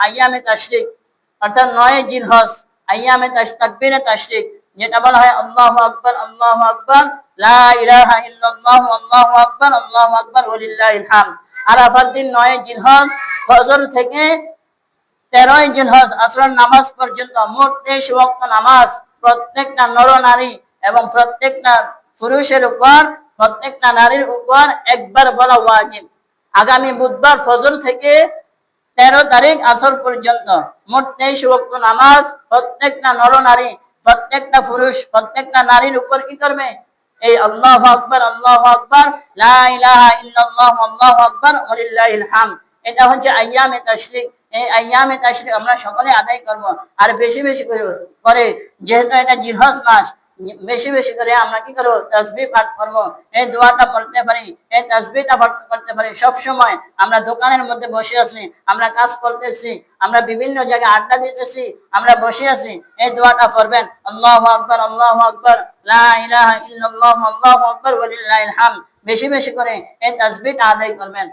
আইয়ামে তাশরিক অর্থাৎ 9 জিলহজ আইয়ামে তাকবীরে তাশরিক, যেটা বলা হয় আল্লাহু আকবার আল্লাহু আকবার লা ইলাহা ইল্লাল্লাহু আল্লাহু আকবার ওয়ালিল্লাহিল হামদ। আরাফার দিন 9 জিলহজ ফজর থেকে 13 জিলহজ আসরের নামাজ পর্যন্ত মোট 23 ওয়াক্ত নামাজ প্রত্যেকটা নর নারী এবং প্রত্যেকটা পুরুষের উপর, প্রত্যেকটা নারীর উপর একবার বলা ওয়াজিব। আগামী বুধবার ফজর থেকে 13 তারিখ আসর পর্যন্ত মোট 23 ওয়াক্ত নামাজ প্রত্যেকটা নর নারী, প্রত্যেকটা পুরুষ, প্রত্যেকটা নারীর উপর কি করবে? এই আল্লাহু আকবার লা ইলাহা ইল্লাল্লাহু আল্লাহু আকবার ওয়ালিল্লাহিল হামদ। এটা হচ্ছে আইয়ামে তাশরিক। এই আইয়ামে তাশরিক আমরা সকলে আদায় করব, আর বেশি বেশি করে যেহেতু এটা জিলহজ মাস, বেশি বেশি করে আমরা কি করব? তাসবিহ পাঠ করব, এই দোয়াটা পড়তে পারি, এই তাসবিহটা পাঠ করতে পারি। সব সময় আমরা দোকানের মধ্যে বসে আছি, আমরা কাজ করতেছি, আমরা বিভিন্ন জায়গায় আড্ডা দিতেছি, আমরা বসে আছি, এই দোয়াটা পড়বেন আল্লাহু আকবার লা ইলাহা ইল্লাল্লাহু আল্লাহু আকবার ওয়ালিল্লাহিল হামদ। বেশি বেশি করে এই তাসবিহটা আদায় করবেন।